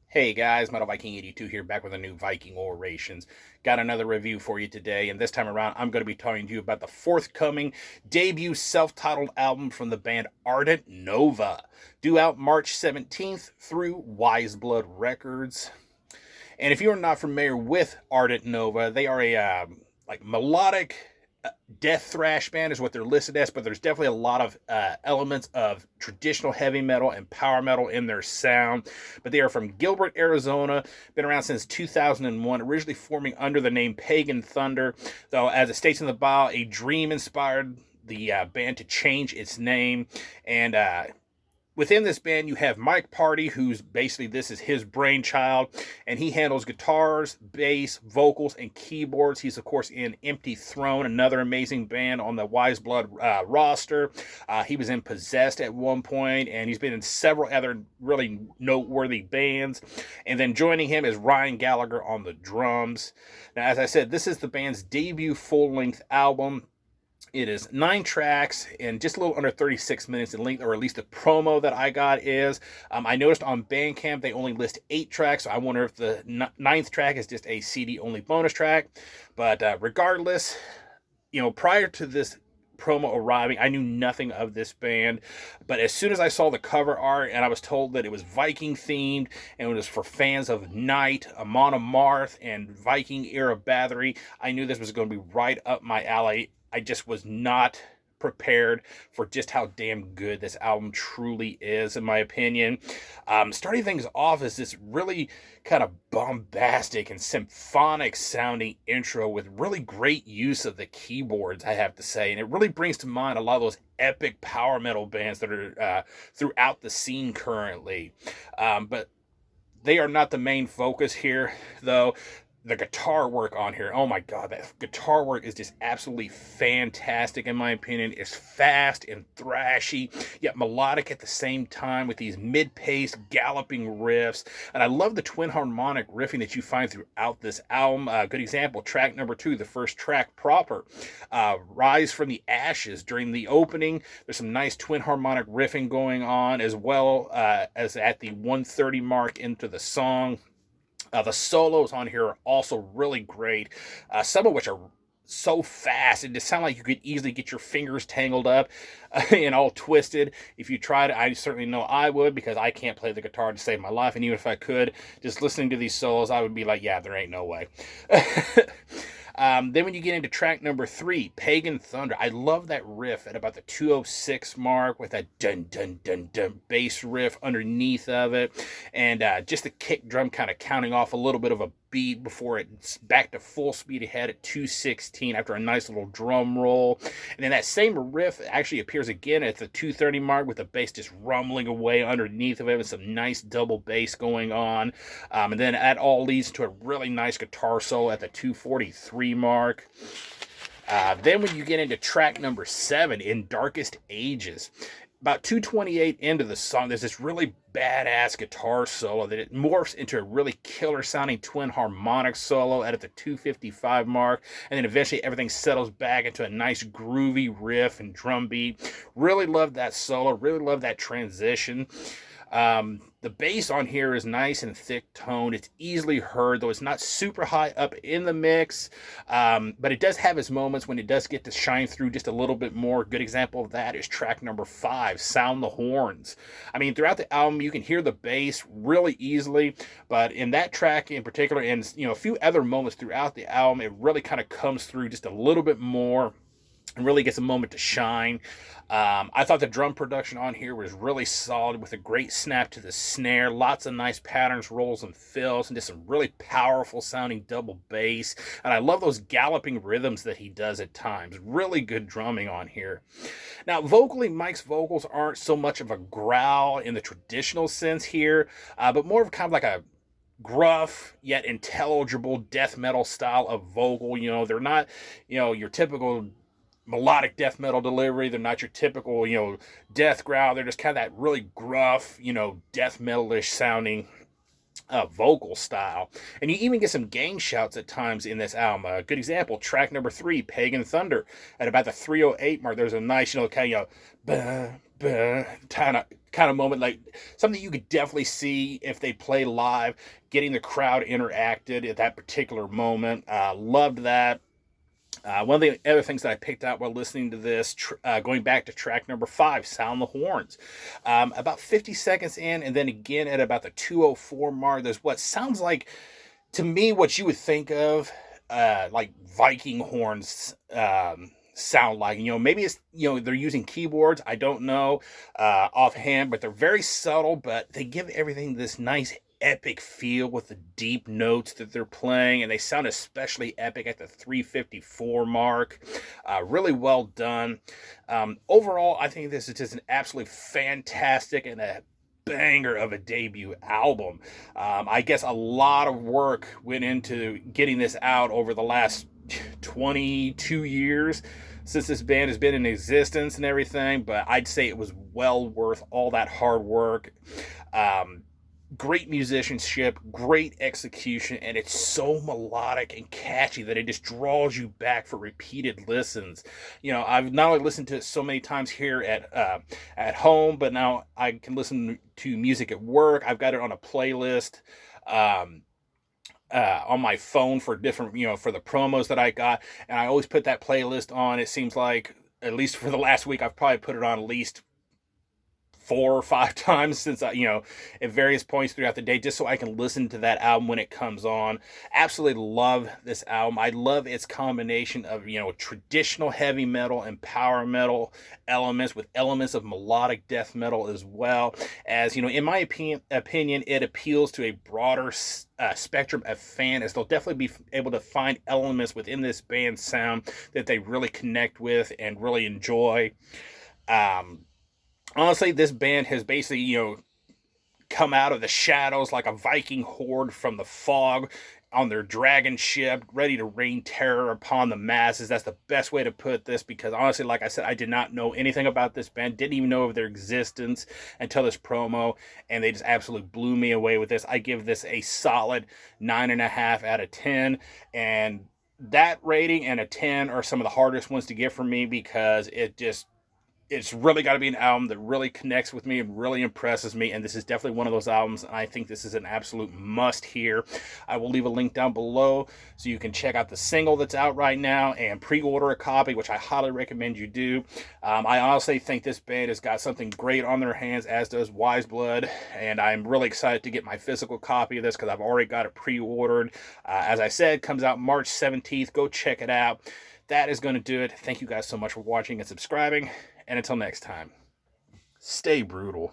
Hey guys, Metal Viking 82 here, back with a new Viking Orations. Got another review for you today, and this time around I'm going to be talking to you about the forthcoming debut self-titled album from the band Ardent Nova, due out March 17th through Wise Blood Records. And if you're not familiar with Ardent Nova, they are a like melodic death thrash band is what they're listed as, but there's definitely a lot of elements of traditional heavy metal and power metal in their sound. But they are from Gilbert, Arizona, been around since 2001, originally forming under the name Pagan Thunder, though as it states in the bio, a dream inspired the band to change its name. And within this band, you have Mike Party, who's basically this is his brainchild, and he handles guitars, bass, vocals, and keyboards. He's, of course, in Empty Throne, another amazing band on the Wise Blood roster. He was in Possessed at one point, and he's been in several other really noteworthy bands. And then joining him is Ryan Gallagher on the drums. Now, as I said, this is the band's debut full-length album. It is 9 tracks and just a little under 36 minutes in length, or at least the promo that I got is. I noticed on Bandcamp they only list 8 tracks, so I wonder if the ninth track is just a CD-only bonus track. But regardless, prior to this promo arriving, I knew nothing of this band, but as soon as I saw the cover art and I was told that it was Viking themed and it was for fans of Night, Amon Amarth, and Viking era Bathory, I knew this was going to be right up my alley. I just was not prepared for just how damn good this album truly is, in my opinion. Starting things off is this really kind of bombastic and symphonic sounding intro with really great use of the keyboards, I have to say, and it really brings to mind a lot of those epic power metal bands that are throughout the scene currently. But they are not the main focus here, though. The guitar work on here, oh my god, that guitar work is just absolutely fantastic in my opinion. It's fast and thrashy, yet melodic at the same time with these mid-paced galloping riffs. And I love the twin harmonic riffing that you find throughout this album. Good example, track number 2, the first track proper, Rise from the Ashes. During the opening, there's some nice twin harmonic riffing going on, as well as at the 1:30 mark into the song. The solos on here are also really great, some of which are so fast. It just sounds like you could easily get your fingers tangled up and all twisted. If you tried it, I certainly know I would, because I can't play the guitar to save my life. And even if I could, just listening to these solos, I would be like, yeah, there ain't no way. Then when you get into track number 3, Pagan Thunder, I love that riff at about the 206 mark with that dun dun dun dun bass riff underneath of it, and just the kick drum kind of counting off a little bit of a beat before it's back to full speed ahead at 216 after a nice little drum roll. And then that same riff actually appears again at the 230 mark with the bass just rumbling away underneath of it with some nice double bass going on. And then that all leads to a really nice guitar solo at the 243 mark. Then when you get into track number 7, In Darkest Ages, about 228 into the song, there's this really badass guitar solo that it morphs into a really killer sounding twin harmonic solo at the 255 mark, and then eventually everything settles back into a nice groovy riff and drum beat. Really love that solo, really love that transition. The bass on here is nice and thick toned. It's easily heard, though it's not super high up in the mix, but it does have its moments when it does get to shine through just a little bit more. A good example of that is track number 5, Sound the Horns. I mean, throughout the album you can hear the bass really easily, but in that track in particular, and a few other moments throughout the album, it really kind of comes through just a little bit more and really gets a moment to shine. I thought the drum production on here was really solid, with a great snap to the snare, lots of nice patterns, rolls, and fills, and just some really powerful sounding double bass. And I love those galloping rhythms that he does at times. Really good drumming on here. Now, vocally, Mike's vocals aren't so much of a growl in the traditional sense here, but more of kind of like a gruff yet intelligible death metal style of vocal. They're not, your typical melodic death metal delivery. They're not your typical, death growl. They're just kind of that really gruff, death metalish sounding vocal style. And you even get some gang shouts at times in this album. A good example, track number 3, Pagan Thunder. At about the 308 mark, there's a nice, kind of kind of moment, like something you could definitely see if they play live, getting the crowd interacted at that particular moment. Loved that. One of the other things that I picked out while listening to this, going back to track number 5, Sound the Horns. About 50 seconds in, and then again at about the 2:04 mark, there's what sounds like, to me, what you would think of like Viking horns sound like. Maybe it's, they're using keyboards. I don't know offhand, but they're very subtle, but they give everything this nice epic feel with the deep notes that they're playing, and they sound especially epic at the 3:54 mark. Really well done. Overall, I think this is just an absolutely fantastic and a banger of a debut album. I guess a lot of work went into getting this out over the last 22 years since this band has been in existence and everything, but I'd say it was well worth all that hard work. Great musicianship, great execution, and it's so melodic and catchy that it just draws you back for repeated listens. I've not only listened to it so many times here at home, but now I can listen to music at work. I've got it on a playlist on my phone for different, for the promos that I got, and I always put that playlist on. It seems like, at least for the last week, I've probably put it on at least 4 or 5 times since at various points throughout the day, just so I can listen to that album when it comes on. Absolutely love this album. I love its combination of traditional heavy metal and power metal elements with elements of melodic death metal, as well as, in my opinion, it appeals to a broader spectrum of fan, as they'll definitely be able to find elements within this band's sound that they really connect with and really enjoy. Honestly, this band has basically, come out of the shadows like a Viking horde from the fog on their dragon ship, ready to rain terror upon the masses. That's the best way to put this, because honestly, like I said, I did not know anything about this band, didn't even know of their existence until this promo, and they just absolutely blew me away with this. I give this a solid 9.5 out of 10, and that rating and a 10 are some of the hardest ones to get for me, because it's really got to be an album that really connects with me and really impresses me, and this is definitely one of those albums, and I think this is an absolute must hear. I will leave a link down below so you can check out the single that's out right now and pre-order a copy, which I highly recommend you do. I honestly think this band has got something great on their hands, as does Wise Blood, and I'm really excited to get my physical copy of this, because I've already got it pre-ordered. As I said, comes out March 17th. Go check it out. That is going to do it. Thank you guys so much for watching and subscribing. And until next time, stay brutal.